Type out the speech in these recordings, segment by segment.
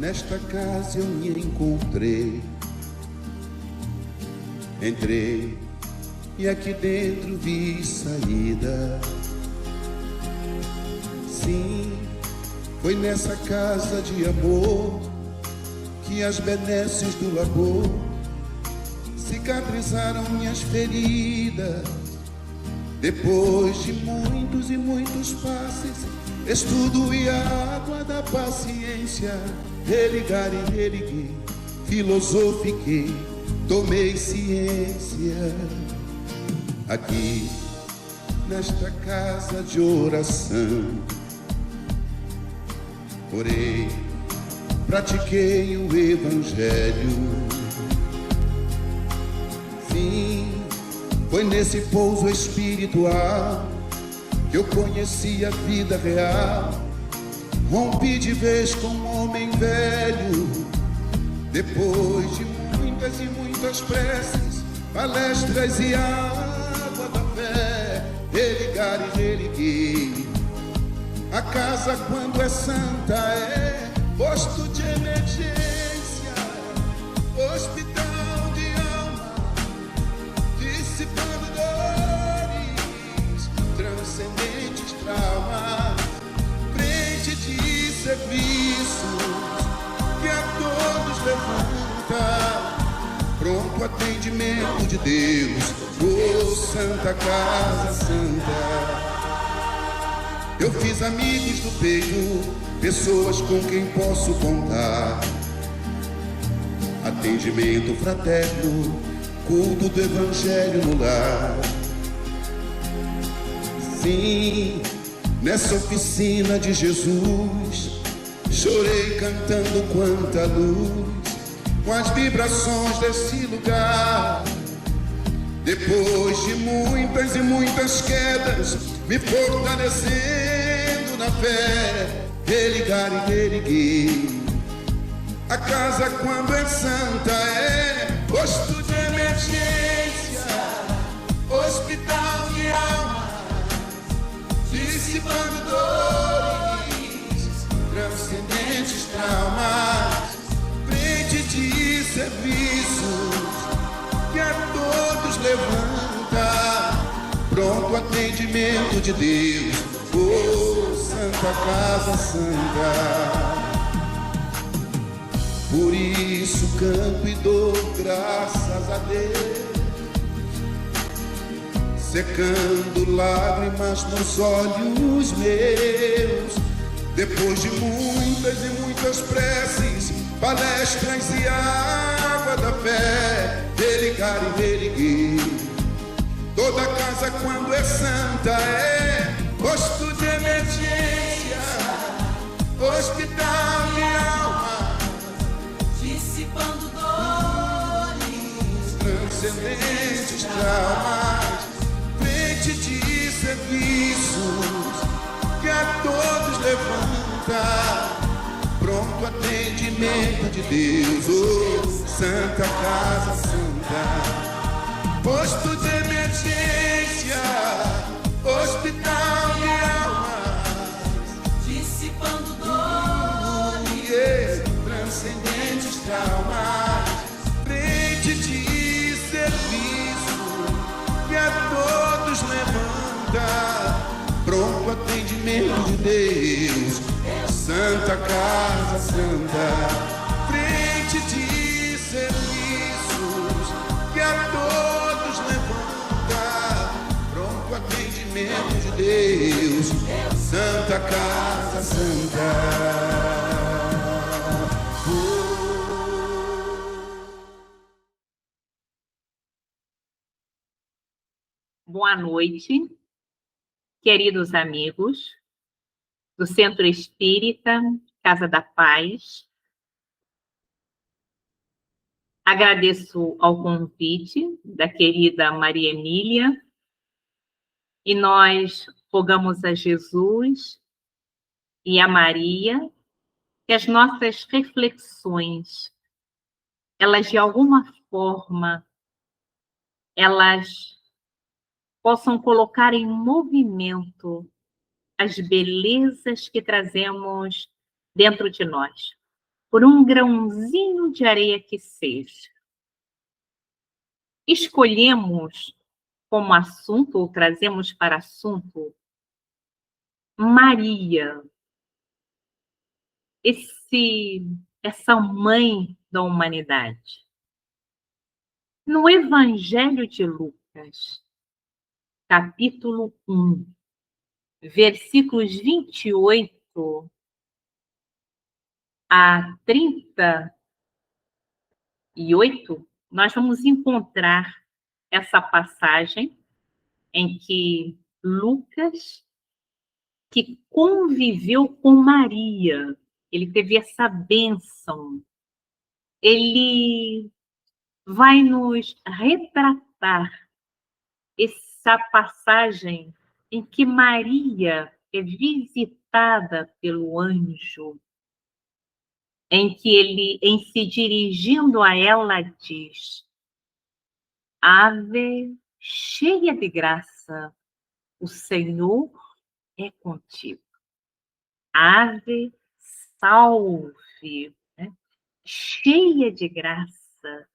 Nesta casa eu me encontrei. Entrei e aqui dentro vi saída. Sim, foi nessa casa de amor que as benesses do labor cicatrizaram minhas feridas. Depois de muitos e muitos passes, estudo e a água da paciência, religar e religuei, filosofiquei, tomei ciência. Aqui, nesta casa de oração, orei, pratiquei o Evangelho. Sim, foi nesse pouso espiritual que eu conheci a vida real. Rompi de vez com um homem velho. Depois de muitas e muitas preces, palestras e água da fé, religar e religuei. A casa, quando é santa, é posto de emergência, hospital de alma, dissipando dores, transcendentes traumas, frente de serviços que a todos levanta, pronto atendimento de Deus, oh Santa Casa Santa. Eu fiz amigos do peito, pessoas com quem posso contar. Atendimento fraterno, culto do Evangelho no lar. Sim, nessa oficina de Jesus, chorei cantando quanta luz, com as vibrações desse lugar. Depois de muitas e muitas quedas, me fortalecendo na fé, religar e religuei. A casa, quando é santa, é posto de emergência, hospital de alma, dissipando dores, transcendentes traumas, frente de serviços que a todos levanta, pronto atendimento de Deus, oh Santa Casa Santa. Por isso canto e dou graças a Deus, secando lágrimas nos olhos meus. Depois de muitas e muitas preces, palestras e água da fé, religar e religuei. Toda casa, quando é santa, é posto de emergência, hospital de alma, dissipando dores, transcendentes traumas, frente de serviços que a todos levanta, pronto atendimento de Deus, oh Santa Casa Santa. Posto de emergência, hospital de almas, dissipando dores, transcendentes traumas, frente de serviço que a todos levanta, pronto atendimento de Deus, Santa Casa Santa. Frente de serviços que a todos levanta, pronto atendimento de Deus, Santa Casa Santa. Boa noite, queridos amigos do Centro Espírita Casa da Paz. Agradeço ao convite da querida Maria Emília e nós rogamos a Jesus e a Maria que as nossas reflexões, elas de alguma forma, elas possam colocar em movimento as belezas que trazemos dentro de nós. por um grãozinho de areia que seja. Escolhemos como assunto, ou trazemos para assunto, Maria, essa mãe da humanidade. No Evangelho de Lucas, capítulo 1, versículos 28 a 38, nós vamos encontrar essa passagem em que Lucas, que conviveu com Maria, ele teve essa bênção, ele vai nos retratar essa passagem em que Maria é visitada pelo anjo, em que ele, em se dirigindo a ela, diz: Ave, cheia de graça, o Senhor é contigo. Ave, salve, né? Cheia de graça.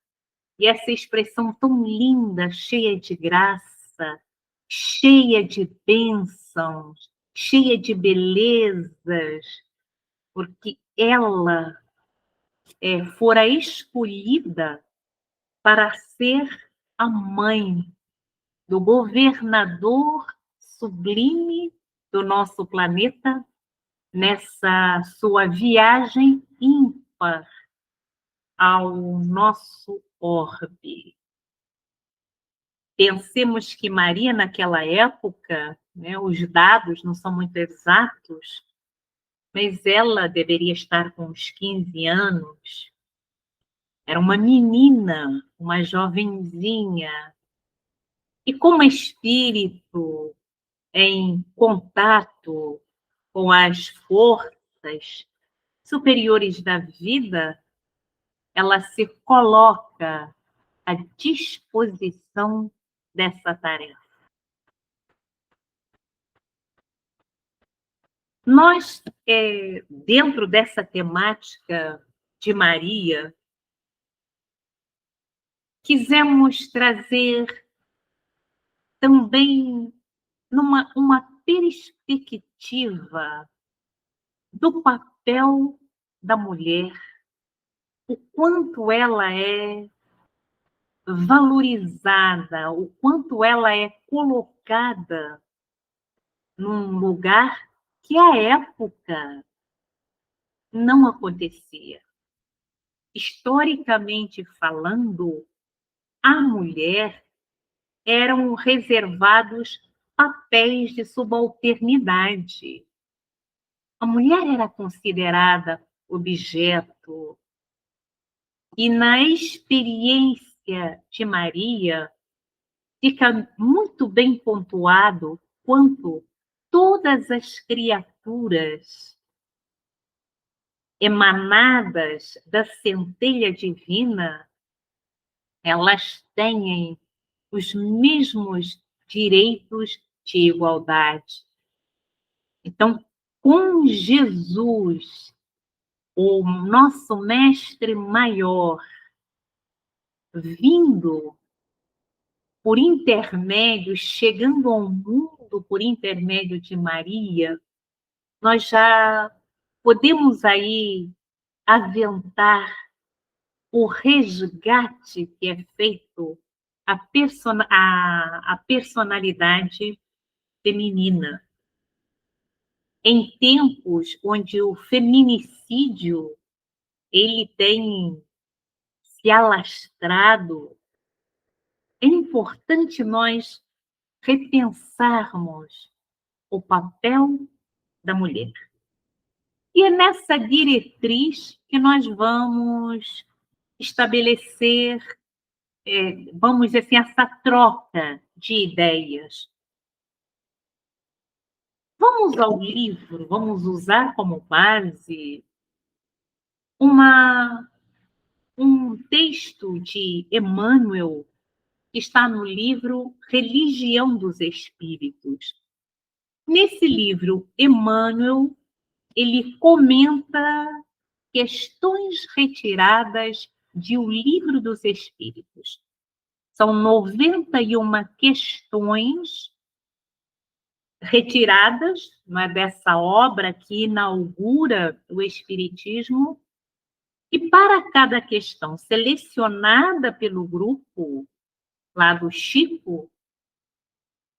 E essa expressão tão linda, cheia de graça, cheia de bênçãos, cheia de belezas, porque ela fora escolhida para ser a mãe do governador sublime do nosso planeta, nessa sua viagem ímpar ao nosso orbe. Pensemos que Maria, naquela época, né, os dados não são muito exatos, mas ela deveria estar com uns 15 anos. Era uma menina, uma jovenzinha. E como espírito em contato com as forças superiores da vida, ela se coloca à disposição dessa tarefa. Nós, dentro dessa temática de Maria, quisemos trazer também uma perspectiva do papel da mulher, o quanto ela é valorizada, o quanto ela é colocada num lugar que à época não acontecia. Historicamente falando, à mulher eram reservados papéis de subalternidade. A mulher era considerada objeto. E na experiência de Maria, fica muito bem pontuado quanto todas as criaturas emanadas da centelha divina, elas têm os mesmos direitos de igualdade. Então, com Jesus, o nosso mestre maior, vindo por intermédio, chegando ao mundo por intermédio de Maria, nós já podemos aí aventar o resgate que é feito à personalidade feminina. Em tempos onde o feminicídio ele tem se alastrado, é importante nós repensarmos o papel da mulher. E é nessa diretriz que nós vamos estabelecer, vamos dizer assim, essa troca de ideias. Vamos ao livro, vamos usar como base um texto de Emmanuel, que está no livro Religião dos Espíritos. Nesse livro, Emmanuel, ele comenta questões questões retiradas de O Livro dos Espíritos. São 91 questões retiradas, não é, dessa obra que inaugura o Espiritismo, e para cada questão selecionada pelo grupo lá do Chico,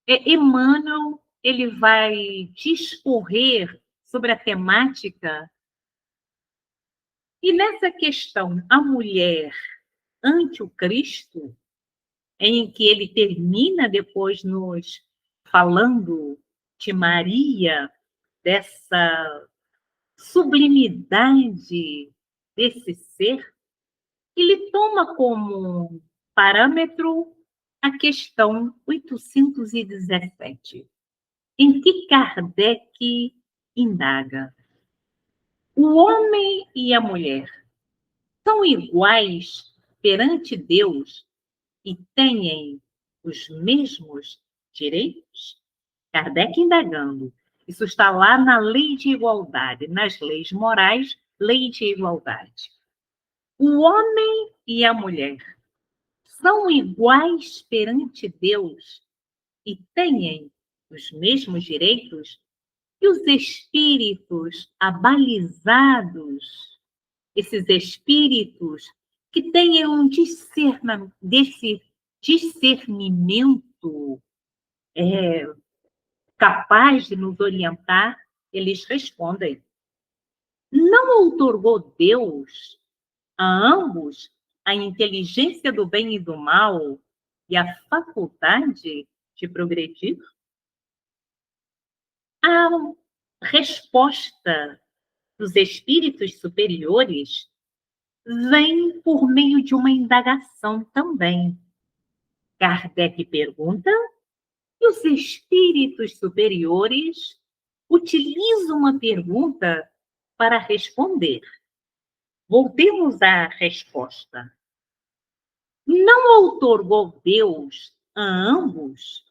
Emmanuel ele vai discorrer sobre a temática. E nessa questão, a mulher ante o Cristo, em que ele termina depois nos falando de Maria, dessa sublimidade desse ser, ele toma como parâmetro a questão 817, em que Kardec indaga: o homem e a mulher são iguais perante Deus e têm os mesmos direitos? Kardec indagando. Isso está lá na Lei de Igualdade, nas leis morais, Lei de Igualdade. O homem e a mulher são iguais perante Deus e têm os mesmos direitos? E os espíritos abalizados, esses espíritos que tenham desse discernimento capaz de nos orientar, eles respondem: não outorgou Deus a ambos a inteligência do bem e do mal e a faculdade de progredir? A resposta dos espíritos superiores vem por meio de uma indagação também. Kardec pergunta, e os espíritos superiores utilizam a pergunta para responder. Voltemos à resposta. Não outorgou Deus a ambos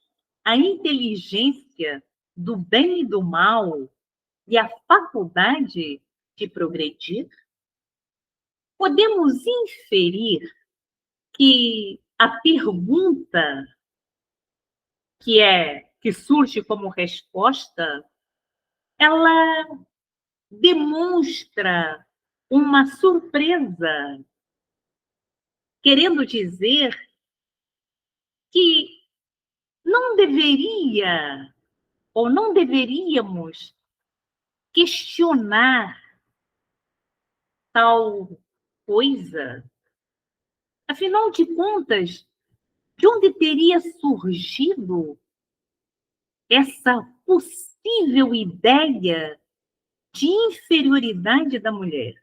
a inteligência do bem e do mal e a faculdade de progredir? Podemos inferir que a pergunta que surge como resposta, ela demonstra uma surpresa, querendo dizer que não deveria ou não deveríamos questionar tal coisa. Afinal de contas, de onde teria surgido essa possível ideia de inferioridade da mulher?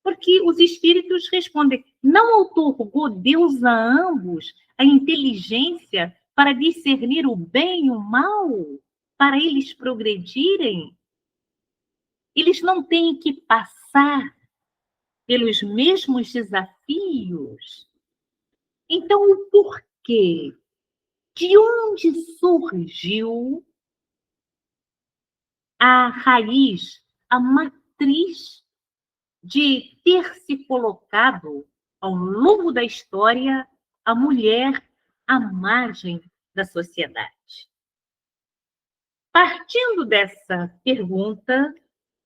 Porque os espíritos respondem: não outorgou Deus a ambos a inteligência para discernir o bem e o mal, para eles progredirem? Eles não têm que passar pelos mesmos desafios? Então, o porquê? De onde surgiu a raiz, a matriz de ter se colocado, ao longo da história, a mulher à margem da sociedade? Partindo dessa pergunta,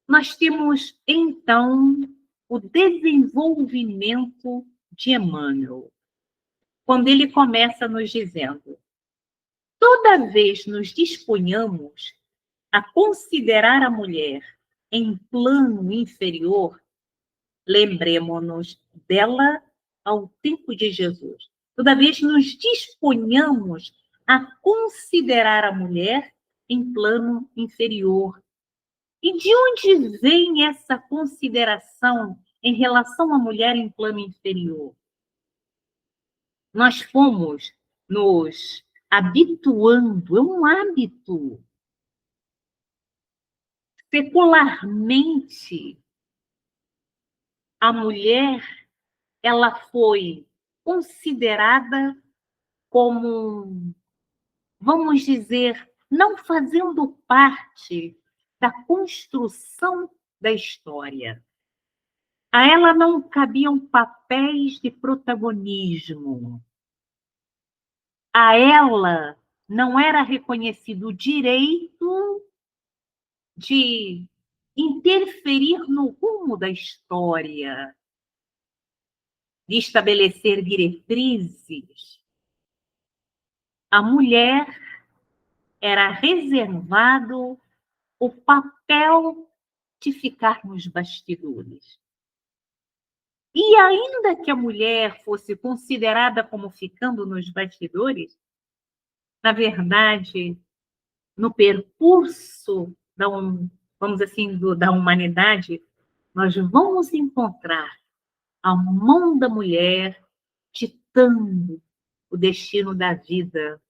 nós temos, então, o desenvolvimento de Emmanuel, quando ele começa nos dizendo: toda vez nos disponhamos a considerar a mulher em plano inferior, lembremos-nos dela ao tempo de Jesus. Toda vez nos disponhamos a considerar a mulher em plano inferior. E de onde vem essa consideração em relação à mulher em plano inferior? Nós fomos nos habituando, é um hábito. Secularmente, a mulher, ela foi considerada como, vamos dizer, não fazendo parte da construção da história. A ela não cabiam papéis de protagonismo. A ela não era reconhecido o direito de interferir no rumo da história, de estabelecer diretrizes. A mulher era reservado o papel de ficar nos bastidores. E ainda que a mulher fosse considerada como ficando nos bastidores, na verdade, no percurso vamos assim, da humanidade, nós vamos encontrar a mão da mulher ditando o destino da vida.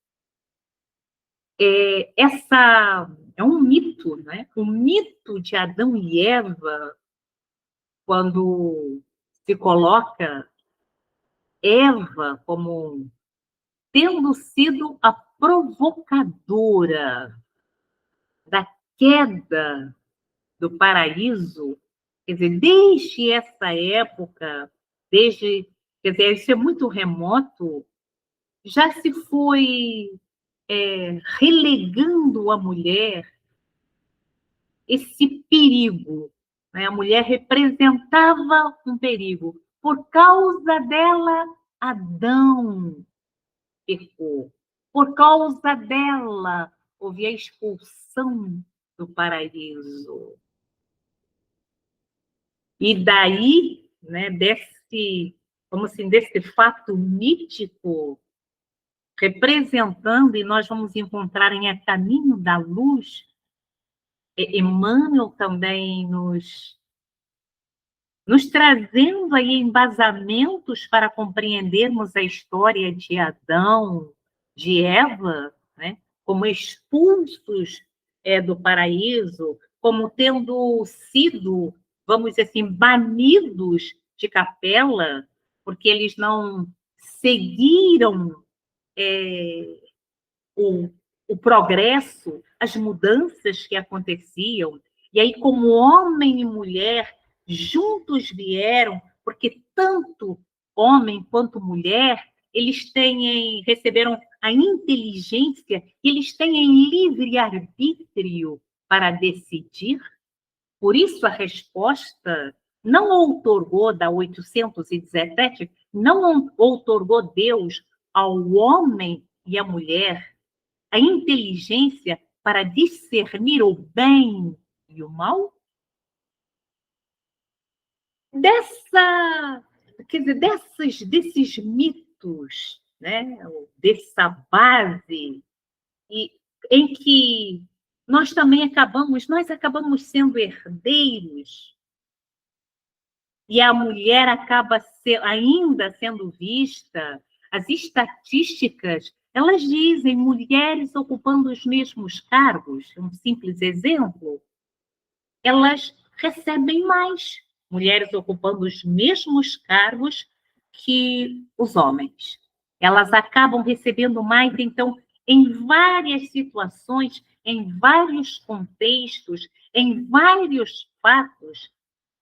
Essa é um mito, né? O mito de Adão e Eva, quando se coloca Eva como tendo sido a provocadora da queda do paraíso, quer dizer, desde essa época, quer dizer, isso é muito remoto, já se foi relegando a mulher esse perigo, né? A mulher representava um perigo. Por causa dela, Adão pecou. Por causa dela, houve a expulsão do paraíso. E daí, né, desse fato mítico, representando, e nós vamos encontrar em A Caminho da Luz, Emmanuel também nos trazendo aí embasamentos para compreendermos a história de Adão, de Eva, né, como expulsos do paraíso, como tendo sido, vamos dizer assim, banidos de capela, porque eles não seguiram o progresso, as mudanças que aconteciam. E aí, como homem e mulher juntos vieram, porque tanto homem quanto mulher, receberam a inteligência, eles têm livre-arbítrio para decidir. Por isso, a resposta não outorgou, da 817, não outorgou Deus ao homem e à mulher a inteligência para discernir o bem e o mal? Desses mitos, né? Dessa base, em que nós acabamos sendo herdeiros, e a mulher acaba ainda sendo vista. As estatísticas, elas dizem mulheres ocupando os mesmos cargos, um simples exemplo, elas recebem mais, mulheres ocupando os mesmos cargos que os homens. Elas acabam recebendo mais, então, em várias situações, em vários contextos, em vários fatos,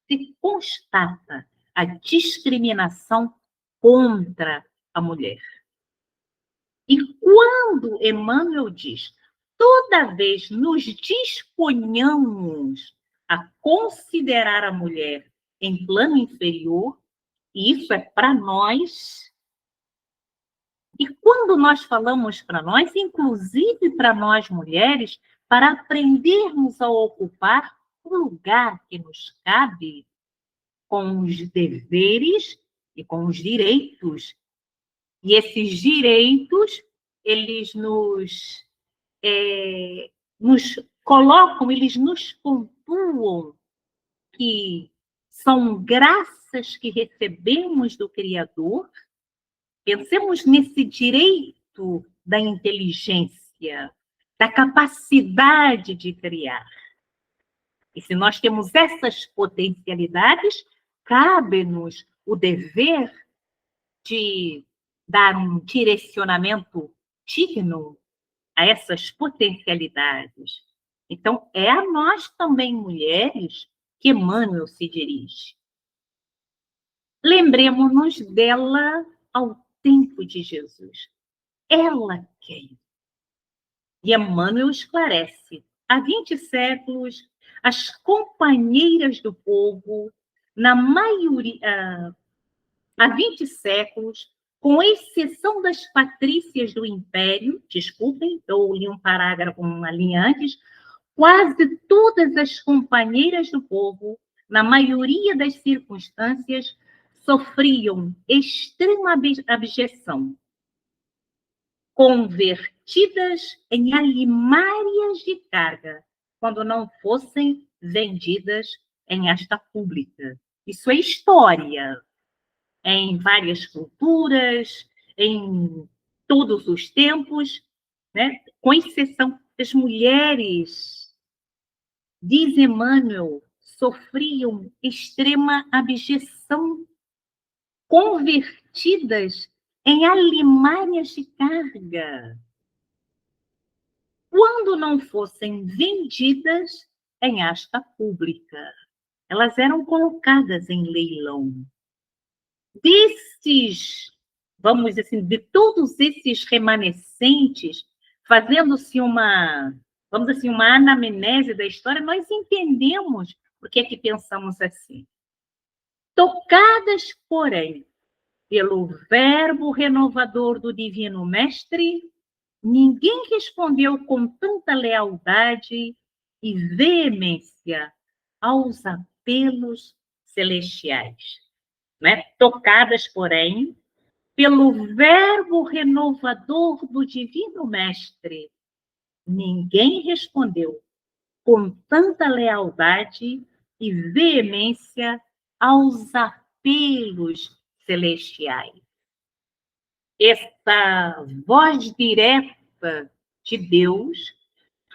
se constata a discriminação contra a mulher. E quando Emmanuel diz, toda vez nos disponhamos a considerar a mulher em plano inferior, e isso é para nós, e quando nós falamos para nós, inclusive para nós mulheres, para aprendermos a ocupar o lugar que nos cabe, com os deveres e com os direitos. E esses direitos, eles nos colocam, eles nos pontuam que são graças que recebemos do Criador. Pensemos nesse direito da inteligência, da capacidade de criar. E se nós temos essas potencialidades, cabe-nos o dever de dar um direcionamento digno a essas potencialidades. Então, é a nós também, mulheres, que Emmanuel se dirige. lembremos-nos dela ao tempo de Jesus. Ela quem? E Emmanuel esclarece. Há 20 séculos, as companheiras do povo, na maioria, há 20 séculos, com exceção das patrícias do Império, desculpem, eu li um parágrafo, uma linha antes, quase todas as companheiras do povo, na maioria das circunstâncias, sofriam extrema abjeção, convertidas em alimárias de carga, quando não fossem vendidas em asta pública. Isso é história. Em várias culturas, em todos os tempos, né? Com exceção das mulheres, diz Emmanuel, sofriam extrema abjeção, convertidas em alimárias de carga, quando não fossem vendidas em asta pública. Elas eram colocadas em leilão. Vamos dizer assim, de todos esses remanescentes, fazendo-se vamos dizer assim, uma anamnese da história, nós entendemos por que é que pensamos assim. Tocadas, porém, pelo verbo renovador do Divino Mestre, ninguém respondeu com tanta lealdade e veemência aos apelos celestiais. Né? Tocadas, porém, pelo verbo renovador do Divino Mestre, ninguém respondeu com tanta lealdade e veemência aos apelos celestiais. Esta voz direta de Deus,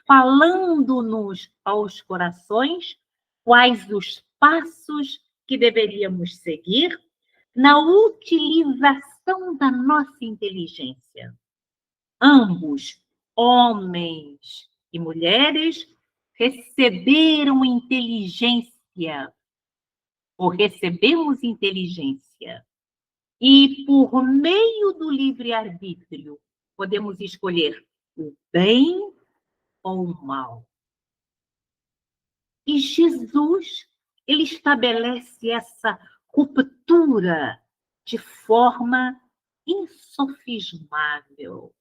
falando-nos aos corações quais os passos que deveríamos seguir na utilização da nossa inteligência. Ambos, homens e mulheres, receberam inteligência, ou recebemos inteligência. E, por meio do livre-arbítrio, podemos escolher o bem ou o mal. E Jesus, ele estabelece essa ruptura de forma insofismável.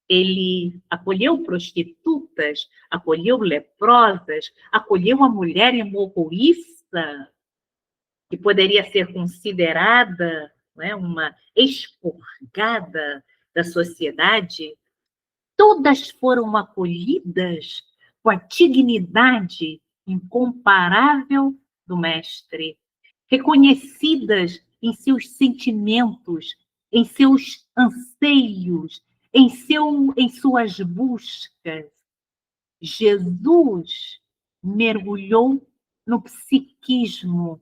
Ele acolheu prostitutas, acolheu leprosas, acolheu a mulher hemorroísta, que poderia ser considerada, né, uma expurgada da sociedade. Todas foram acolhidas com a dignidade incomparável do Mestre, reconhecidas em seus sentimentos, em seus anseios, em suas buscas. Jesus mergulhou no psiquismo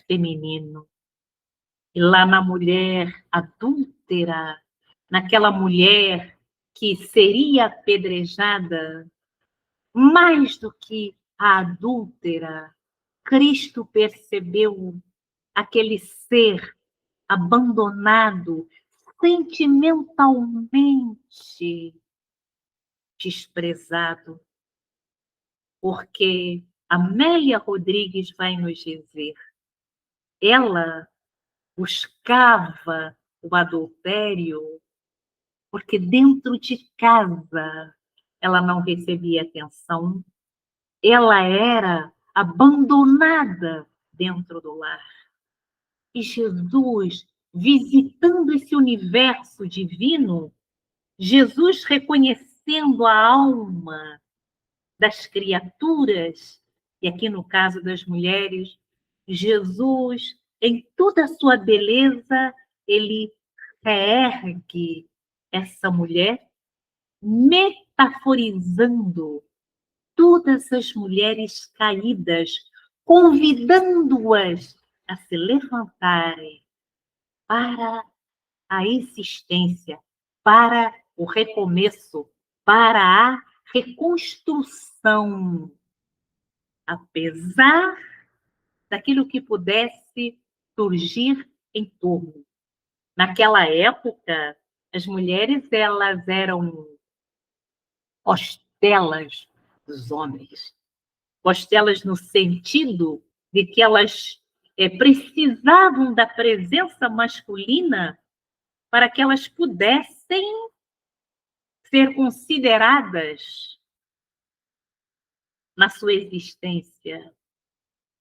feminino. E lá na mulher adúltera, naquela mulher que seria apedrejada, mais do que a adúltera, Cristo percebeu aquele ser abandonado sentimentalmente desprezado, porque Amélia Rodrigues vai nos dizer, ela buscava o adultério porque dentro de casa ela não recebia atenção, ela era abandonada dentro do lar. E Jesus, visitando esse universo divino, Jesus reconhecendo a alma das criaturas, e aqui no caso das mulheres, Jesus, em toda a sua beleza, ele reergue essa mulher, metaforizando todas as mulheres caídas, convidando-as a se levantarem para a existência, para o recomeço, para a reconstrução, apesar daquilo que pudesse surgir em torno. Naquela época, as mulheres elas eram costelas dos homens. Costelas no sentido de que elas precisavam da presença masculina para que elas pudessem ser consideradas na sua existência.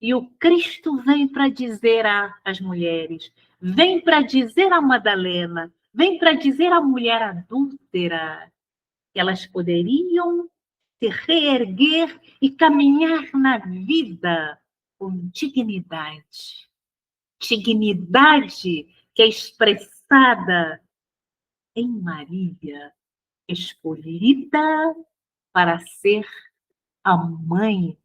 E o Cristo vem para dizer às mulheres, vem para dizer a Madalena, vem para dizer à mulher adúltera, que elas poderiam se reerguer e caminhar na vida com dignidade. Dignidade que é expressada em Maria, escolhida para ser a mãe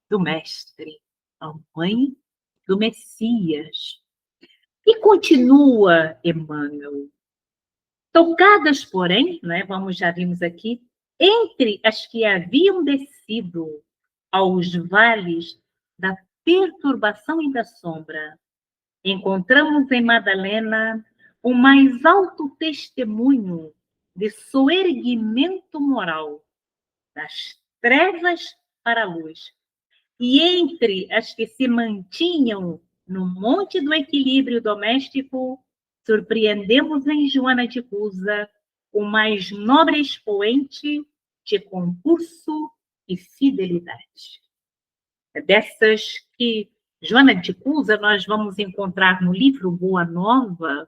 do Mestre, a mãe do Messias. E continua Emmanuel. Tocadas, porém, né, já vimos aqui, entre as que haviam descido aos vales da perturbação e da sombra, encontramos em Madalena o mais alto testemunho de soerguimento moral, das trevas para a luz. E entre as que se mantinham no monte do equilíbrio doméstico, surpreendemos em Joana de Cusa o mais nobre expoente de concurso e fidelidade. É dessas que Joana de Cusa nós vamos encontrar no livro Boa Nova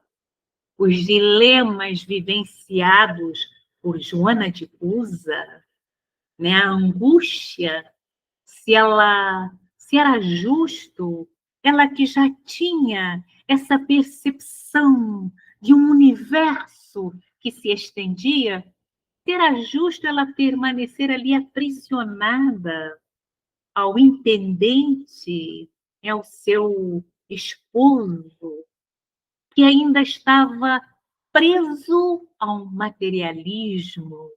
os dilemas vivenciados por Joana de Cusa, né? A angústia, se era justo, ela que já tinha essa percepção de um universo que se estendia, se era justo ela permanecer ali aprisionada ao intendente, ao seu esposo, que ainda estava preso ao materialismo,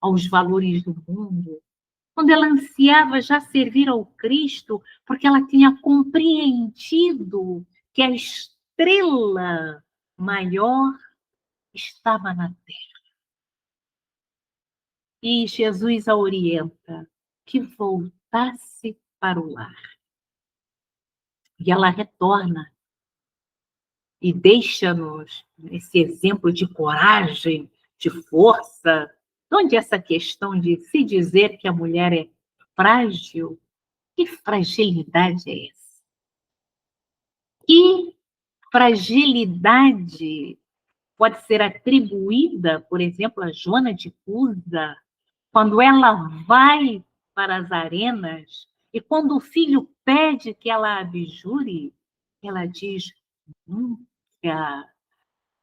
aos valores do mundo, quando ela ansiava já servir ao Cristo, porque ela tinha compreendido que a estrela maior estava na terra. E Jesus a orienta que voltasse para o lar. E ela retorna e deixa-nos esse exemplo de coragem, de força. Onde essa questão de se dizer que a mulher é frágil, que fragilidade é essa? Que fragilidade pode ser atribuída, por exemplo, a Joana de Cusa, quando ela vai para as arenas e quando o filho pede que ela abjure, ela diz, nunca.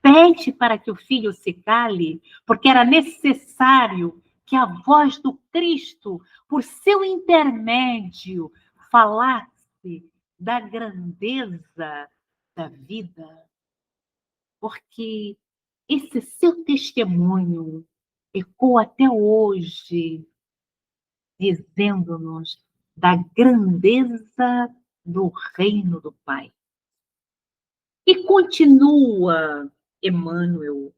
Pede para que o filho se cale, porque era necessário que a voz do Cristo, por seu intermédio, falasse da grandeza da vida. Porque esse seu testemunho ecoa até hoje, dizendo-nos da grandeza do reino do Pai. E continua Emmanuel,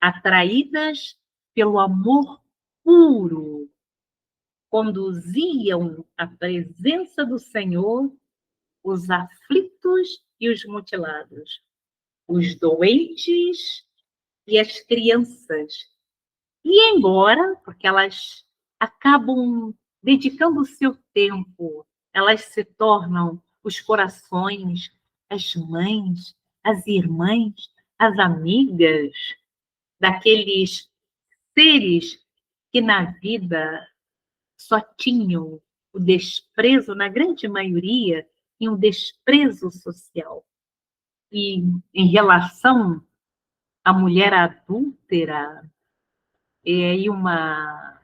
atraídas pelo amor puro, conduziam à presença do Senhor os aflitos e os mutilados, os doentes e as crianças. E embora, porque elas acabam dedicando o seu tempo, elas se tornam os corações, as mães, as irmãs, as amigas daqueles seres que na vida só tinham o desprezo, na grande maioria, tinham o desprezo social. E em relação à mulher adúltera, é aí uma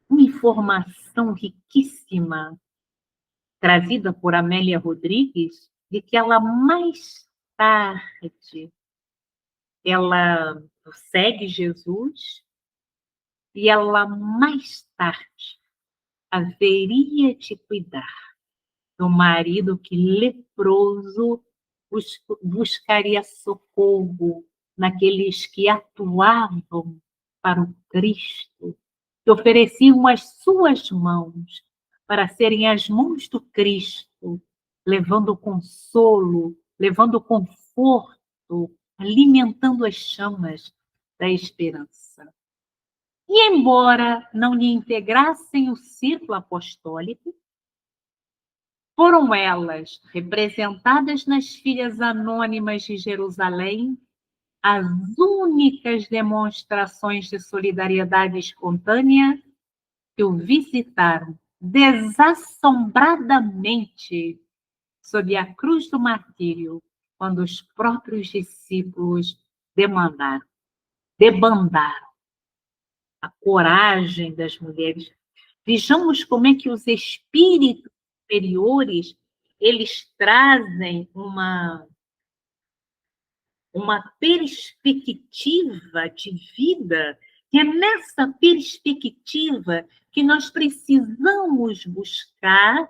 informação riquíssima trazida por Amélia Rodrigues, de que ela mais tarde, ela segue Jesus e ela mais tarde haveria de cuidar do marido que leproso buscaria socorro naqueles que atuavam para o Cristo, que ofereciam as suas mãos para serem as mãos do Cristo, levando consolo, levando conforto, alimentando as chamas da esperança. E embora não lhe integrassem o círculo apostólico, foram elas, representadas nas filhas anônimas de Jerusalém, as únicas demonstrações de solidariedade espontânea que o visitaram desassombradamente sob a cruz do martírio, quando os próprios discípulos debandaram a coragem das mulheres. Vejamos como é que os espíritos superiores, eles trazem uma perspectiva de vida, e é nessa perspectiva que nós precisamos buscar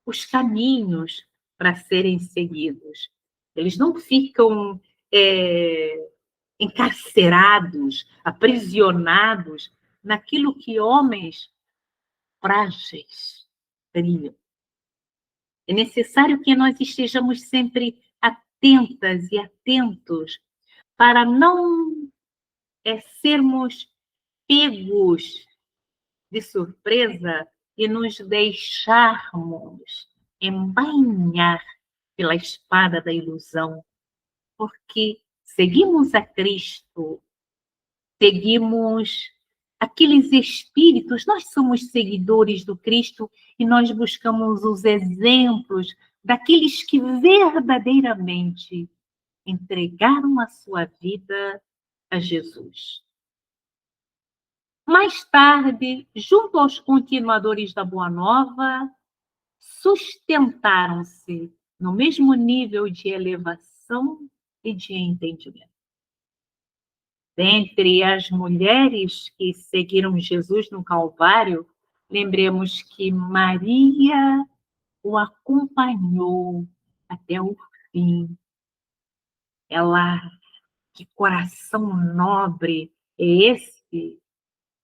os caminhos para serem seguidos. Eles não ficam encarcerados, aprisionados naquilo que homens frágeis criam. É necessário que nós estejamos sempre atentas e atentos para não sermos pegos de surpresa e nos deixarmos embainhar pela espada da ilusão, porque seguimos a Cristo, seguimos aqueles espíritos, nós somos seguidores do Cristo e nós buscamos os exemplos daqueles que verdadeiramente entregaram a sua vida a Jesus. Mais tarde, junto aos continuadores da Boa Nova, sustentaram-se no mesmo nível de elevação e de entendimento. Dentre as mulheres que seguiram Jesus no Calvário, lembremos que Maria o acompanhou até o fim. Ela, que coração nobre é esse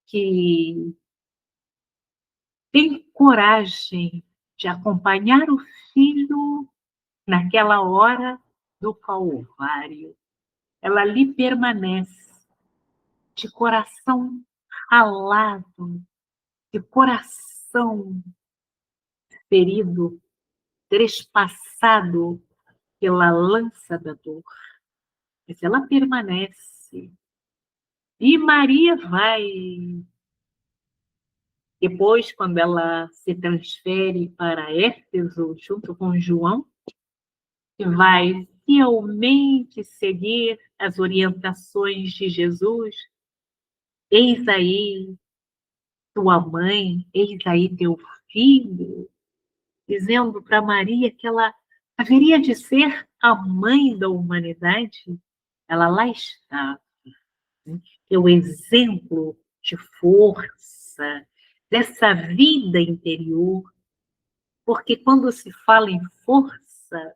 que tem coragem de acompanhar o filho naquela hora do Calvário. Ela ali permanece de coração ralado, de coração ferido, trespassado pela lança da dor. Mas ela permanece. E Maria vai. Depois, quando ela se transfere para Éfeso, junto com João, que vai fielmente seguir as orientações de Jesus, eis aí tua mãe, eis aí teu filho, dizendo para Maria que ela haveria de ser a mãe da humanidade, ela lá está. É o exemplo de força, dessa vida interior, porque quando se fala em força,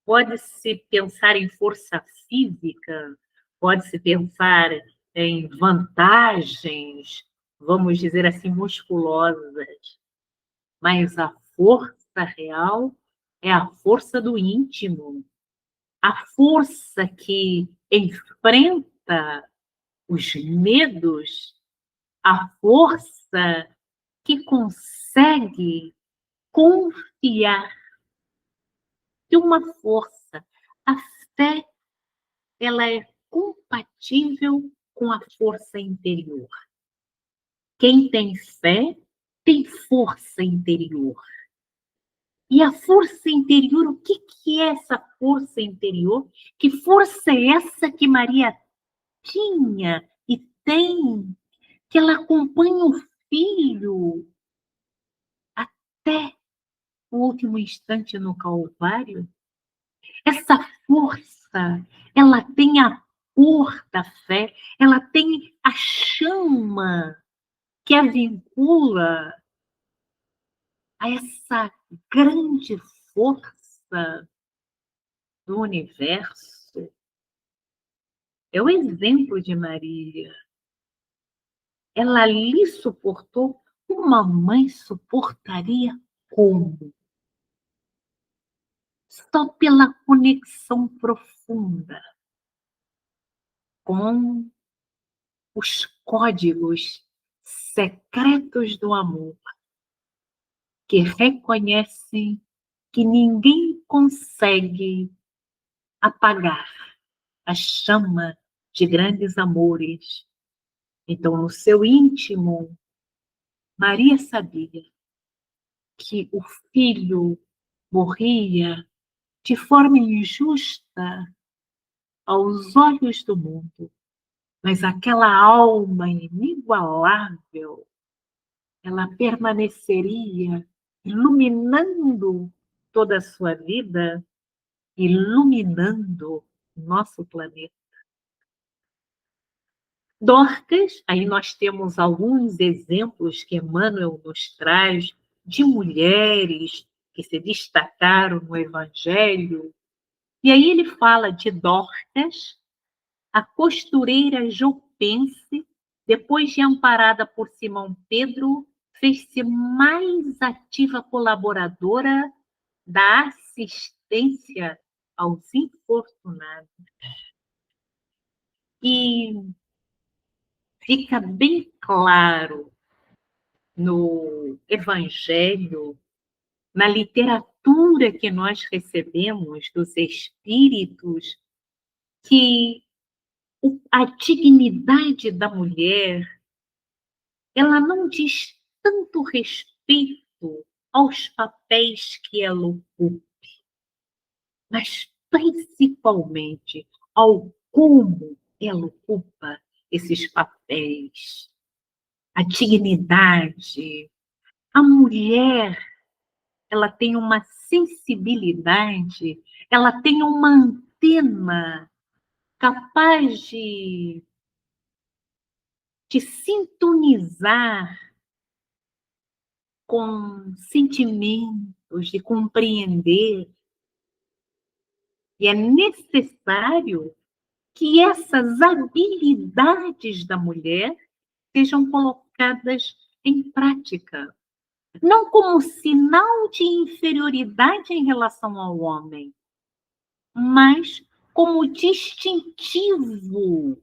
pode-se pensar em força física, pode-se pensar em vantagens, vamos dizer assim, musculosas, mas a força real é a força do íntimo, a força que enfrenta os medos, a força que consegue confiar de uma força. A fé, ela é compatível com a força interior. Quem tem fé tem força interior. E a força interior, o que é essa força interior? Que força é essa que Maria tinha e tem, que ela acompanha o filho até o último instante no Calvário? Essa força, ela tem a cor da fé, ela tem a chama que a vincula a essa grande força do universo. É o exemplo de Maria. Ela ali suportou, uma mãe suportaria como? Só pela conexão profunda com os códigos secretos do amor, que reconhecem que ninguém consegue apagar a chama de grandes amores. Então, no seu íntimo, Maria sabia que o filho morria de forma injusta aos olhos do mundo, mas aquela alma inigualável, ela permaneceria iluminando toda a sua vida, iluminando nosso planeta. Dorcas, aí nós temos alguns exemplos que Emmanuel nos traz de mulheres que se destacaram no Evangelho. E aí ele fala de Dorcas, a costureira jopense, depois de amparada por Simão Pedro, fez-se mais ativa colaboradora da assistência aos infortunados. E fica bem claro no Evangelho, na literatura que nós recebemos dos Espíritos, que a dignidade da mulher, ela não diz tanto respeito aos papéis que ela ocupa, mas principalmente ao como ela ocupa esses papéis. A dignidade. A mulher, ela tem uma sensibilidade, ela tem uma antena capaz de sintonizar com sentimentos, de compreender. E é necessário que essas habilidades da mulher sejam colocadas em prática. Não como sinal de inferioridade em relação ao homem, mas como distintivo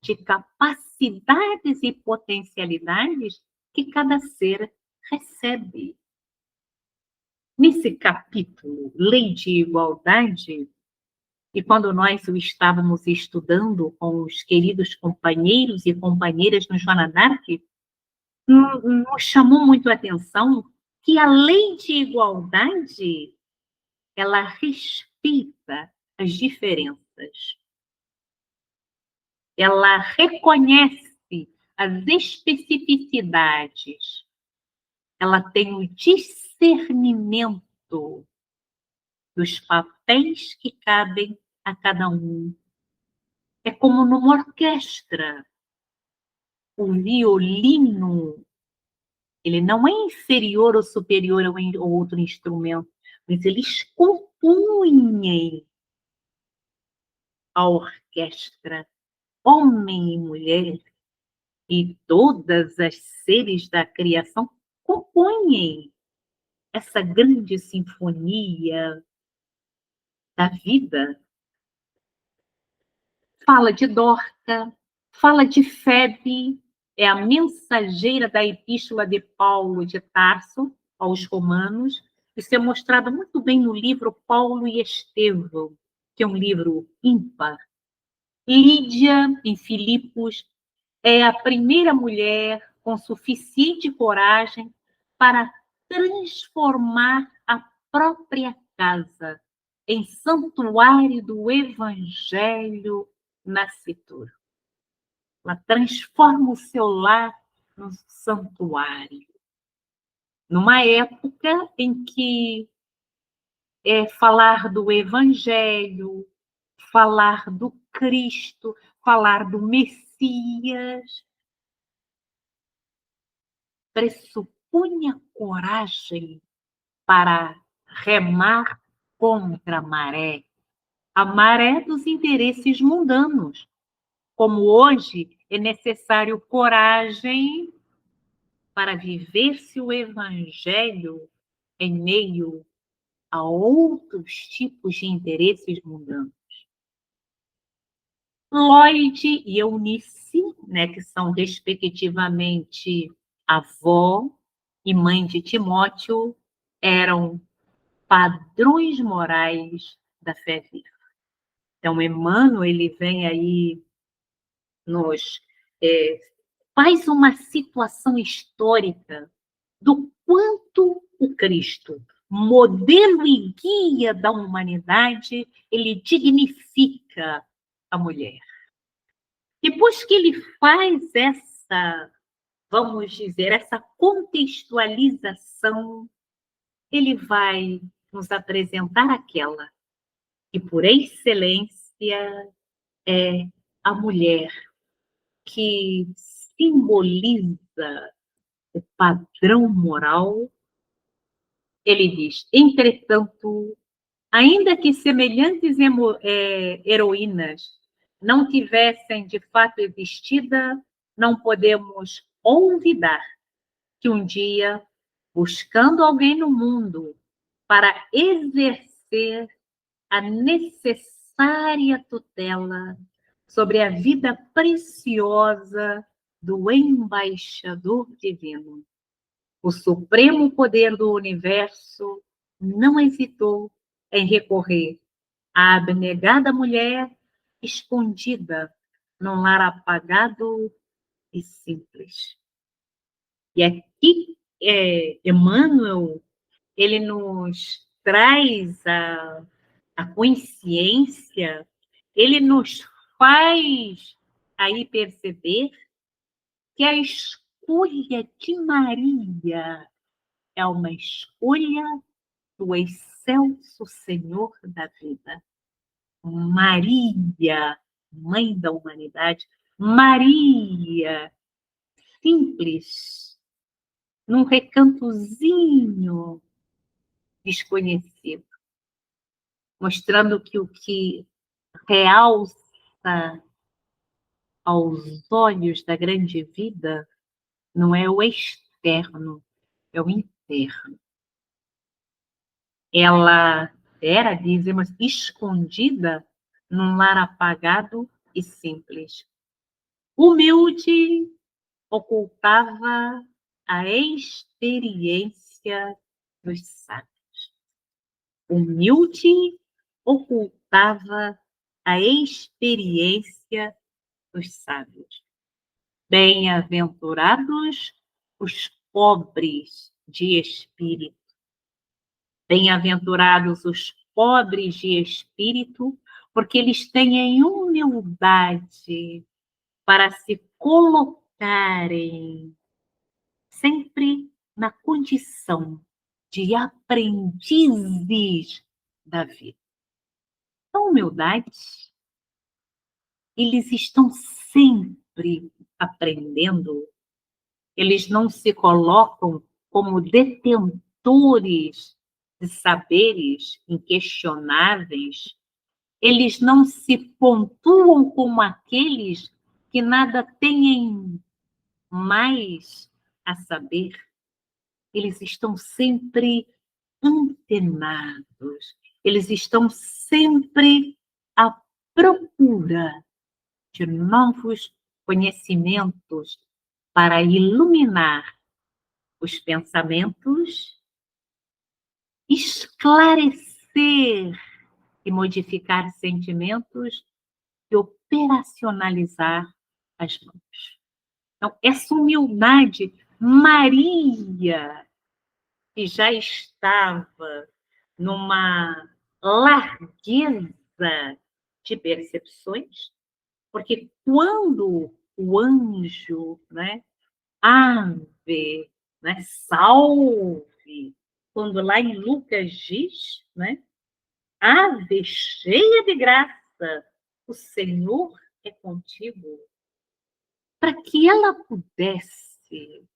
de capacidades e potencialidades que cada ser recebe. Nesse capítulo, Lei de Igualdade, e quando nós o estávamos estudando com os queridos companheiros e companheiras no Joana d'Arc, nos chamou muito a atenção que a lei de igualdade, ela respeita as diferenças. Ela reconhece as especificidades. Ela tem o discernimento dos papéis que cabem a cada um. É como numa orquestra. O violino, ele não é inferior ou superior ao outro instrumento, mas eles compõem a orquestra, homem e mulher, e todas as seres da criação compõem essa grande sinfonia da vida. Fala de Dorca, fala de Febe, é a mensageira da epístola de Paulo de Tarso aos Romanos. Isso é mostrado muito bem no livro Paulo e Estevão, que é um livro ímpar. Lídia, em Filipos, é a primeira mulher com suficiente coragem para transformar a própria casa em santuário do Evangelho nascituro. Ela transforma o seu lar num santuário. Numa época em que falar do Evangelho, falar do Cristo, falar do Messias, pressupunha coragem para remar contra a maré dos interesses mundanos. Como hoje é necessário coragem para viver-se o Evangelho em meio a outros tipos de interesses mundanos. Lloyd e Eunice, né, que são respectivamente avó e mãe de Timóteo, eram padrões morais da fé viva. Então, Emmanuel, ele vem aí, nos faz uma situação histórica do quanto o Cristo, modelo e guia da humanidade, ele dignifica a mulher. Depois que ele faz essa, vamos dizer, essa contextualização, ele vai nos apresentar aquela que, por excelência, é a mulher que simboliza o padrão moral. Ele diz: entretanto, ainda que semelhantes heroínas não tivessem de fato existida, não podemos olvidar que um dia, buscando alguém no mundo para exercer a necessária tutela sobre a vida preciosa do embaixador divino, o supremo poder do universo não hesitou em recorrer à abnegada mulher escondida num lar apagado e simples. E aqui, Emmanuel, ele nos traz a consciência, ele nos faz aí perceber que a escolha de Maria é uma escolha do excelso Senhor da vida. Maria, mãe da humanidade, Maria, simples, num recantozinho desconhecido, mostrando que o que realça aos olhos da grande vida não é o externo, é o interno. Ela era, dizemos, escondida num lar apagado e simples. Humilde, ocultava a experiência dos sábios. Humilde, ocultava a experiência dos sábios. Bem-aventurados os pobres de espírito. Bem-aventurados os pobres de espírito, porque eles têm humildade para se colocarem sempre na condição de aprendizes da vida. A humildade, eles estão sempre aprendendo, eles não se colocam como detentores de saberes inquestionáveis, eles não se pontuam como aqueles que nada têm mais a saber. Eles estão sempre antenados, eles estão sempre à procura de novos conhecimentos para iluminar os pensamentos, esclarecer e modificar sentimentos e operacionalizar as mãos. Então, essa humildade, Maria, que já estava numa largueza de percepções, porque quando o anjo, né, ave, né, salve, quando lá em Lucas diz, né, ave cheia de graça, o Senhor é contigo, para que ela pudesse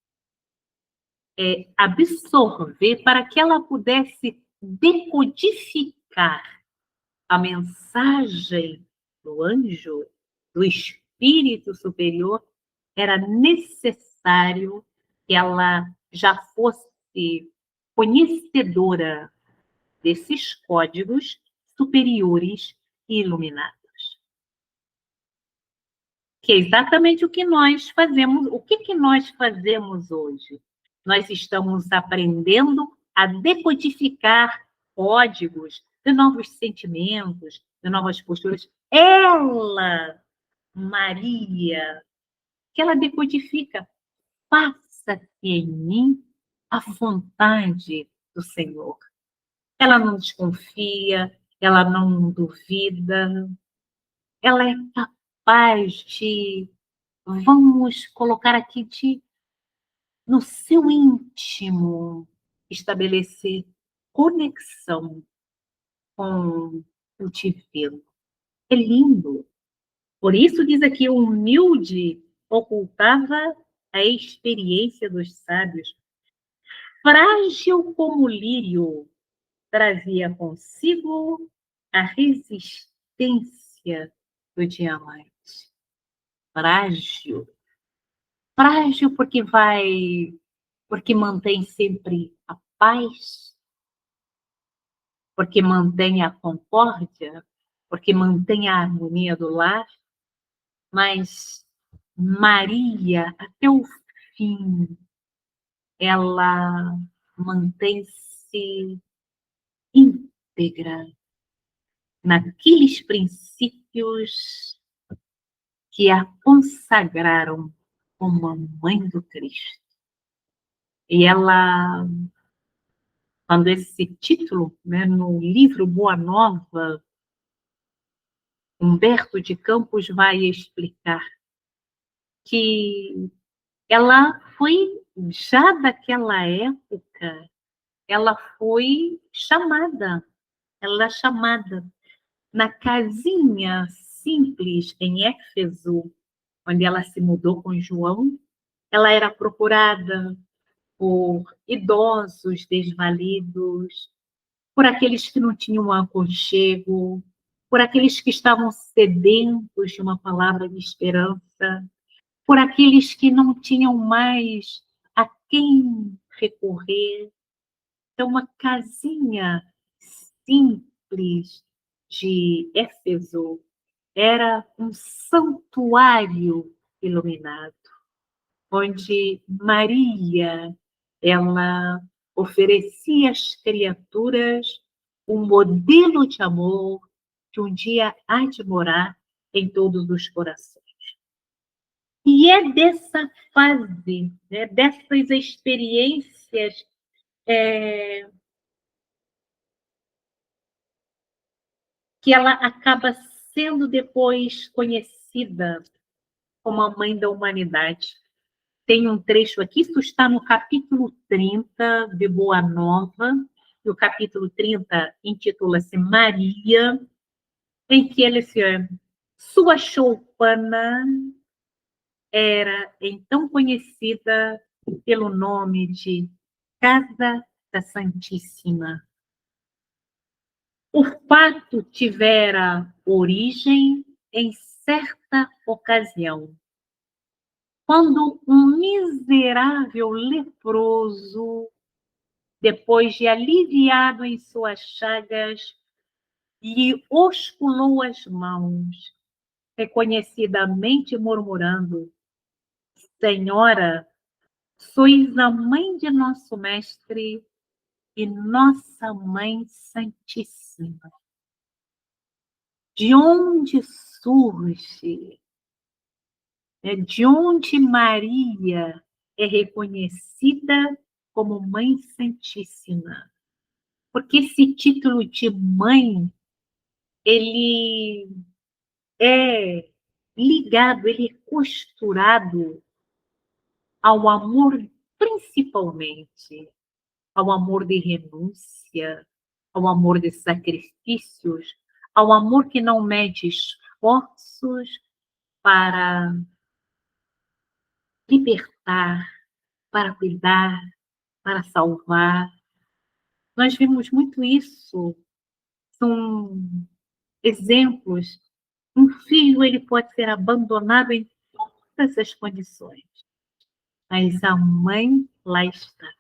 absorver, para que ela pudesse decodificar comunicar a mensagem do anjo, do espírito superior, era necessário que ela já fosse conhecedora desses códigos superiores e iluminados. Que é exatamente o que nós fazemos. O que nós fazemos hoje? Nós estamos aprendendo a decodificar códigos de novos sentimentos, de novas posturas. Ela, Maria, que ela decodifica, faça-se em mim a vontade do Senhor. Ela não desconfia, ela não duvida, ela é capaz de, vamos colocar aqui, no seu íntimo, estabelecer conexão com o divino. É lindo. Por isso diz aqui, o humilde ocultava a experiência dos sábios. Frágil como lírio, trazia consigo a resistência do diamante. Frágil. Frágil porque mantém sempre a paz, porque mantém a concórdia, porque mantém a harmonia do lar, mas Maria, até o fim, ela mantém-se íntegra naqueles princípios que a consagraram como a mãe do Cristo. E ela, quando esse título, né, no livro Boa Nova, Humberto de Campos vai explicar que ela foi, já daquela época, ela foi chamada, na casinha simples em Éfeso, onde ela se mudou com João, ela era procurada por idosos desvalidos, por aqueles que não tinham aconchego, por aqueles que estavam sedentos de uma palavra de esperança, por aqueles que não tinham mais a quem recorrer. Então, uma casinha simples de Éfeso era um santuário iluminado, onde Maria, ela oferecia às criaturas um modelo de amor que um dia há de morar em todos os corações. E é dessa fase, né, dessas experiências que ela acaba sendo depois conhecida como a mãe da humanidade. Tem um trecho aqui, isso está no capítulo 30 de Boa Nova, e o capítulo 30 intitula-se Maria, em que ele se sua choupana era então conhecida pelo nome de Casa da Santíssima. O fato tivera origem em certa ocasião, quando um miserável leproso, depois de aliviado em suas chagas, lhe osculou as mãos, reconhecidamente murmurando: Senhora, sois a mãe de nosso mestre e nossa mãe santíssima. De onde surge, de onde Maria é reconhecida como Mãe Santíssima? Porque esse título de mãe, ele é ligado, ele é costurado ao amor, principalmente, ao amor de renúncia, ao amor de sacrifícios, ao amor que não mede esforços para libertar, para cuidar, para salvar. Nós vimos muito isso São exemplos. Um filho ele pode ser abandonado em todas as condições, mas a mãe lá está,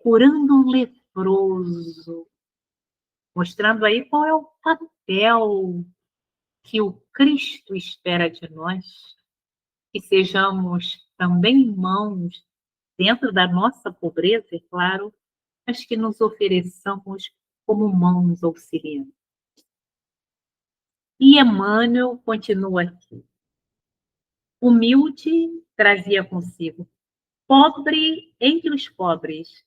curando um leproso, mostrando aí qual é o papel que o Cristo espera de nós, que sejamos também irmãos dentro da nossa pobreza, é claro, mas que nos ofereçamos como mãos auxiliantes. E Emmanuel continua aqui. Humilde trazia consigo, pobre entre os pobres,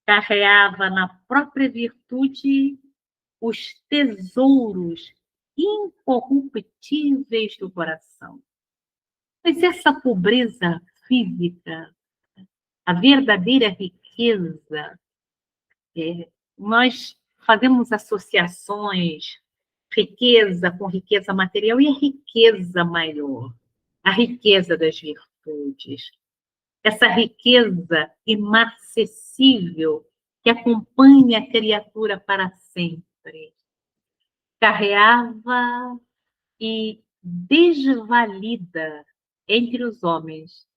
carreava na própria virtude os tesouros incorruptíveis do coração. Mas essa pobreza física, a verdadeira riqueza, nós fazemos associações, riqueza com riqueza material e a riqueza maior, a riqueza das virtudes. Essa riqueza inacessível que acompanha a criatura para sempre. Carreava e desvalida entre os homens.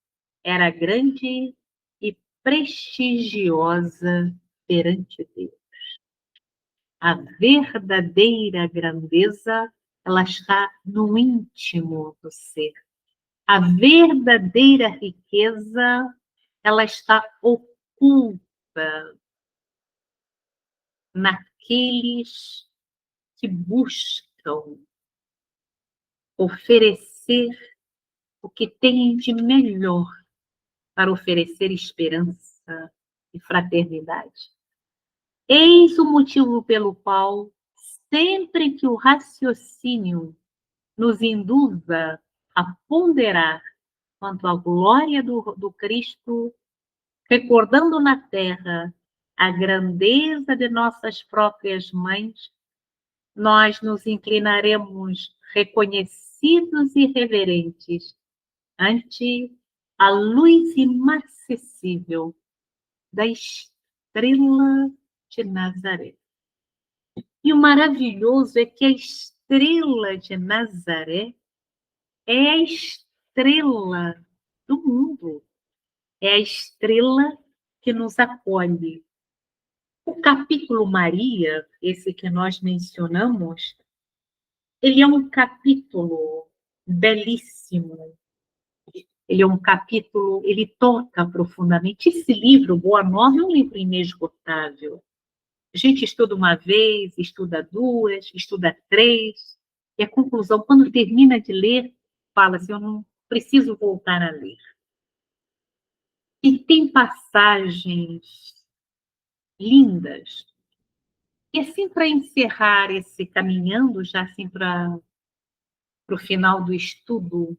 Era grande e prestigiosa perante Deus. A verdadeira grandeza, ela está no íntimo do ser. A verdadeira riqueza, ela está oculta naqueles que buscam oferecer o que têm de melhor para oferecer esperança e fraternidade. Eis o motivo pelo qual, sempre que o raciocínio nos induza a ponderar quanto à glória do Cristo, recordando na terra a grandeza de nossas próprias mães, nós nos inclinaremos reconhecidos e reverentes ante a luz inacessível da estrela de Nazaré. E o maravilhoso é que a estrela de Nazaré é a estrela do mundo, é a estrela que nos acolhe. O capítulo Maria, esse que nós mencionamos, ele é um capítulo belíssimo. Ele é um capítulo, ele toca profundamente. Esse livro, Boa Nova, é um livro inesgotável. A gente estuda uma vez, estuda duas, estuda três, e a conclusão, quando termina de ler, fala assim, eu não preciso voltar a ler. E tem passagens lindas. E assim, para encerrar esse caminhando, já assim para o final do estudo,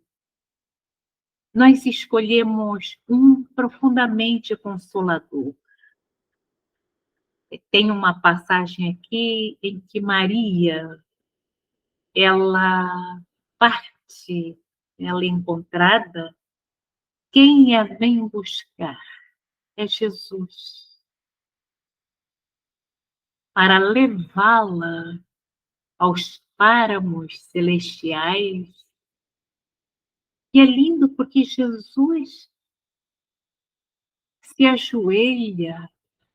nós escolhemos um profundamente consolador. Tem uma passagem aqui em que Maria, ela parte, ela é encontrada, quem a vem buscar é Jesus, para levá-la aos páramos celestiais. E é lindo porque Jesus se ajoelha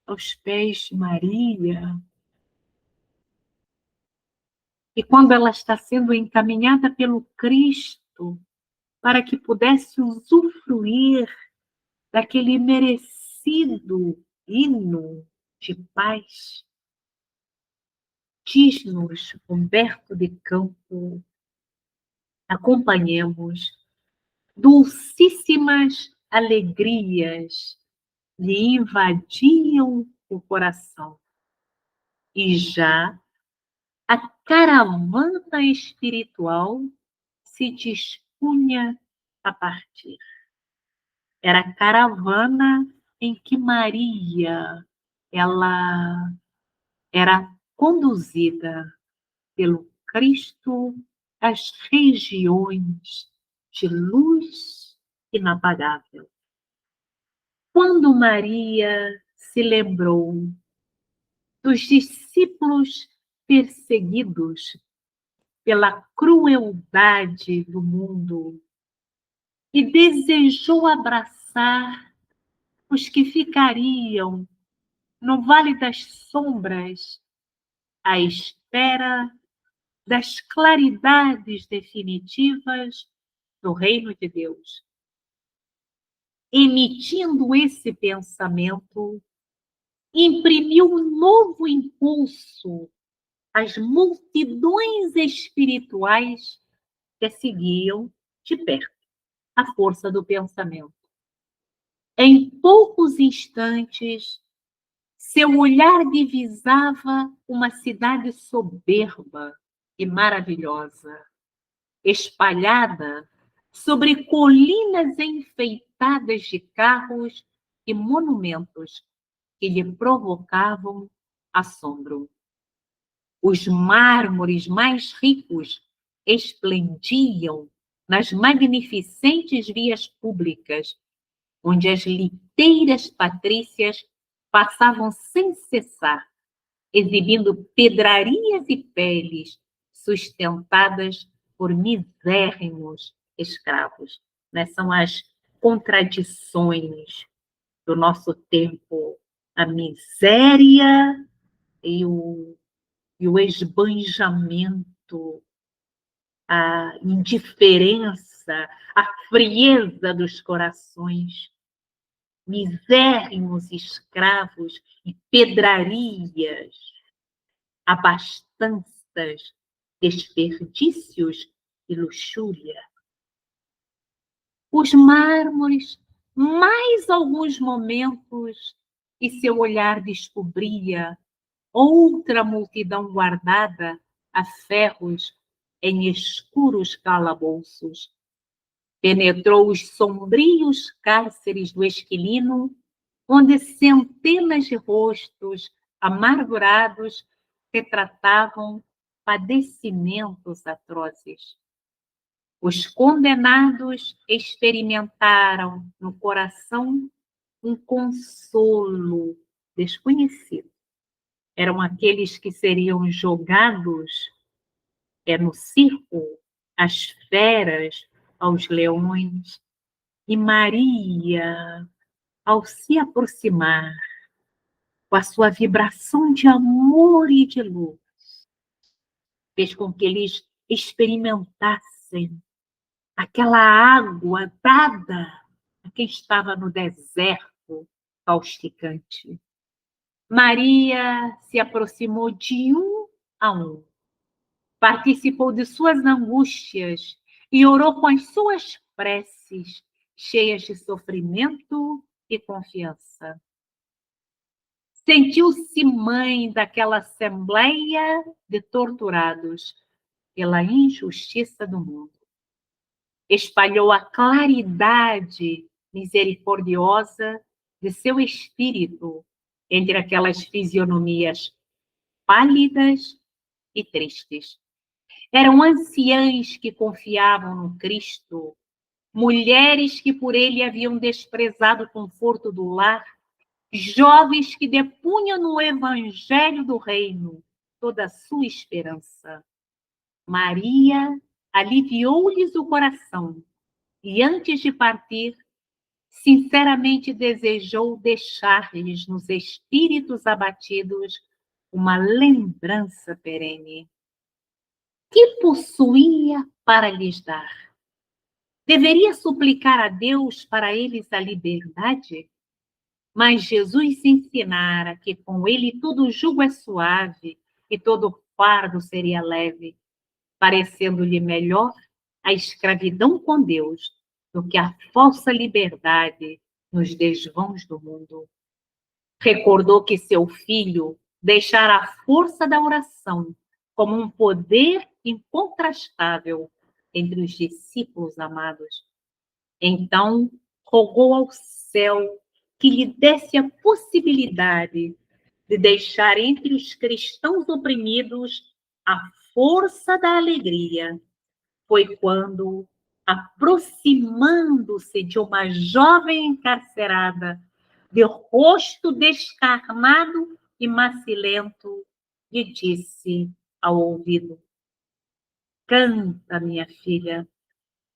aos pés de Maria. E quando ela está sendo encaminhada pelo Cristo para que pudesse usufruir daquele merecido hino de paz, diz-nos Humberto de Campos, acompanhemos, dulcíssimas alegrias lhe invadiam o coração. E já a caravana espiritual se dispunha a partir. Era a caravana em que Maria, ela era conduzida pelo Cristo às regiões de luz inapagável. Quando Maria se lembrou dos discípulos perseguidos pela crueldade do mundo e desejou abraçar os que ficariam no Vale das Sombras à espera das claridades definitivas do reino de Deus. Emitindo esse pensamento, imprimiu um novo impulso às multidões espirituais que seguiam de perto a força do pensamento. Em poucos instantes, seu olhar divisava uma cidade soberba e maravilhosa, espalhada sobre colinas enfeitadas de carros e monumentos que lhe provocavam assombro. Os mármores mais ricos esplendiam nas magnificentes vias públicas, onde as liteiras patrícias passavam sem cessar, exibindo pedrarias e peles sustentadas por misérrimos escravos. São as contradições do nosso tempo, a miséria e o esbanjamento, a indiferença, a frieza dos corações, misérrimos escravos e pedrarias, abastanças, desperdícios e luxúria. Os mármores, mais alguns momentos, e seu olhar descobria outra multidão guardada a ferros em escuros calabouços. Penetrou os sombrios cárceres do Esquilino, onde centenas de rostos amargurados retratavam padecimentos atrozes. Os condenados experimentaram no coração um consolo desconhecido. Eram aqueles que seriam jogados no circo, às feras, aos leões. E Maria, ao se aproximar, com a sua vibração de amor e de luz, fez com que eles experimentassem aquela água dada a quem estava no deserto causticante. Maria se aproximou de um a um, participou de suas angústias e orou com as suas preces, cheias de sofrimento e confiança. Sentiu-se mãe daquela assembleia de torturados pela injustiça do mundo. Espalhou a claridade misericordiosa de seu espírito entre aquelas fisionomias pálidas e tristes. Eram anciãs que confiavam no Cristo, mulheres que por ele haviam desprezado o conforto do lar, jovens que depunham no evangelho do reino toda a sua esperança. Maria aliviou-lhes o coração e, antes de partir, sinceramente desejou deixar-lhes nos espíritos abatidos uma lembrança perene. Que possuía para lhes dar? Deveria suplicar a Deus para eles a liberdade? Mas Jesus ensinara que com ele todo jugo é suave e todo fardo seria leve, parecendo-lhe melhor a escravidão com Deus do que a falsa liberdade nos desvãos do mundo. Recordou que seu filho deixara a força da oração como um poder incontrastável entre os discípulos amados. Então, rogou ao céu que lhe desse a possibilidade de deixar entre os cristãos oprimidos a força da alegria. Foi quando, aproximando-se de uma jovem encarcerada, de rosto descarnado e macilento, lhe disse ao ouvido: canta, minha filha,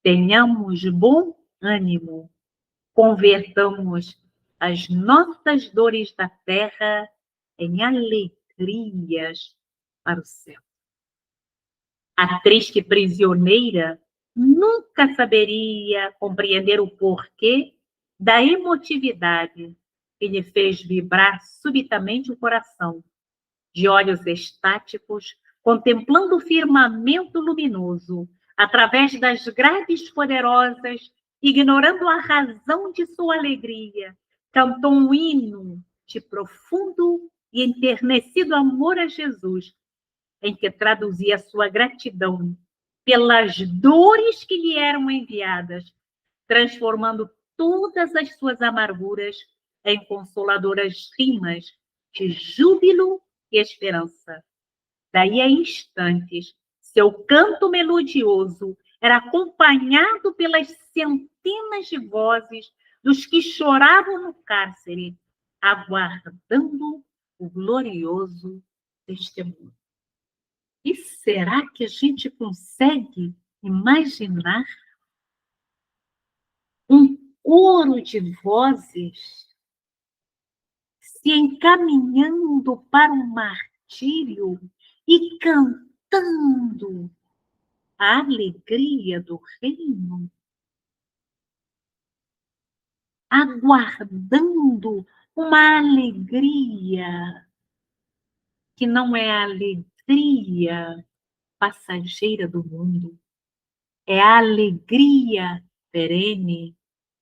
tenhamos bom ânimo, convertamos as nossas dores da terra em alegrias para o céu. A triste prisioneira nunca saberia compreender o porquê da emotividade que lhe fez vibrar subitamente o coração, de olhos estáticos, contemplando o firmamento luminoso, através das grades poderosas, ignorando a razão de sua alegria, cantou um hino de profundo e enternecido amor a Jesus, em que traduzia sua gratidão pelas dores que lhe eram enviadas, transformando todas as suas amarguras em consoladoras rimas de júbilo e esperança. Daí a instantes, seu canto melodioso era acompanhado pelas centenas de vozes dos que choravam no cárcere, aguardando o glorioso testemunho. E será que a gente consegue imaginar um coro de vozes se encaminhando para o martírio e cantando a alegria do reino, aguardando uma alegria que não é a alegria passageira do mundo, é a alegria perene,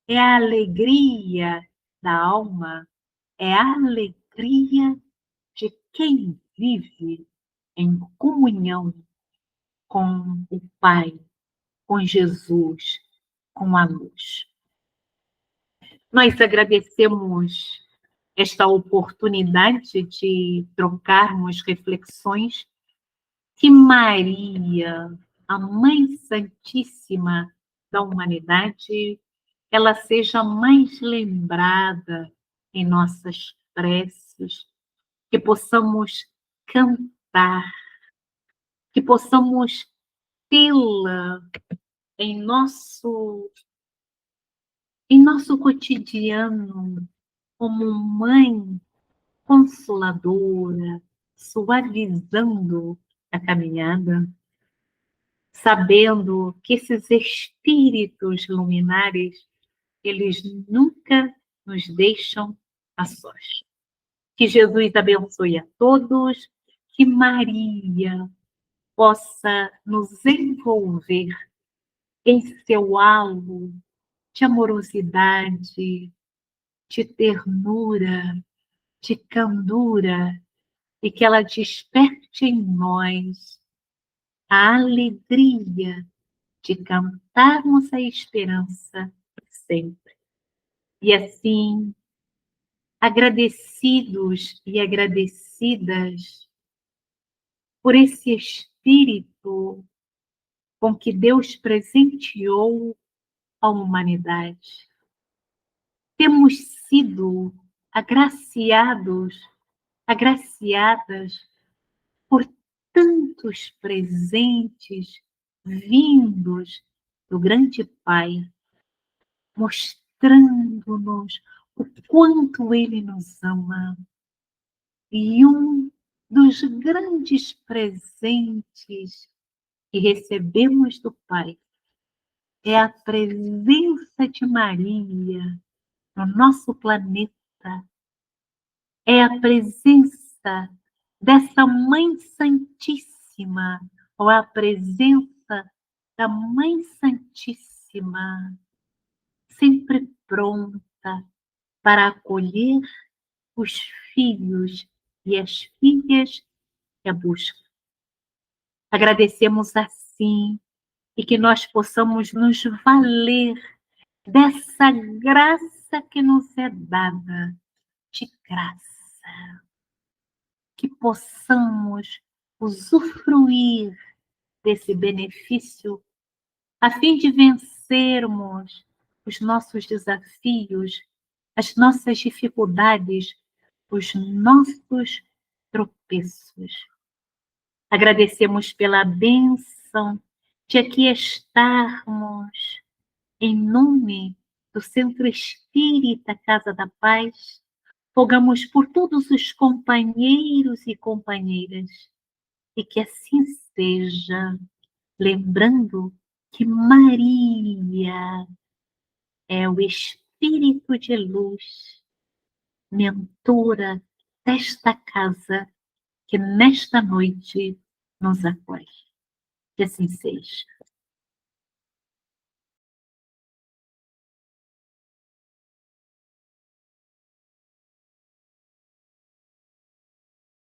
é a alegria da alma, é a alegria de quem vive em comunhão com o Pai, com Jesus, com a luz. Nós agradecemos esta oportunidade de trocarmos reflexões que Maria, a Mãe Santíssima da humanidade, ela seja mais lembrada em nossas preces, que possamos cantar, que possamos tê-la em nosso cotidiano como mãe consoladora, suavizando a caminhada, sabendo que esses espíritos luminares, eles nunca nos deixam a sós. Que Jesus abençoe a todos, que Maria possa nos envolver em seu halo de amorosidade, de ternura, de candura, e que ela desperte em nós a alegria de cantarmos a esperança sempre. E assim, agradecidos e agradecidas por esse espírito com que Deus presenteou a humanidade. Temos sido agraciados, agraciadas por tantos presentes vindos do grande Pai, mostrando-nos o quanto Ele nos ama. E um dos grandes presentes que recebemos do Pai é a presença de Maria no nosso planeta, é a presença dessa Mãe Santíssima, ou a presença da Mãe Santíssima, sempre pronta para acolher os filhos e as filhas que a buscam. Agradecemos assim e que nós possamos nos valer dessa graça que nos é dada, de graça, que possamos usufruir desse benefício a fim de vencermos os nossos desafios, as nossas dificuldades, os nossos tropeços. Agradecemos pela bênção de aqui estarmos em nome do Centro Espírita Casa da Paz. Rogamos por todos os companheiros e companheiras e que assim seja, lembrando que Maria é o Espírito de luz, mentora desta casa, que nesta noite nos acolhe. Que assim seja.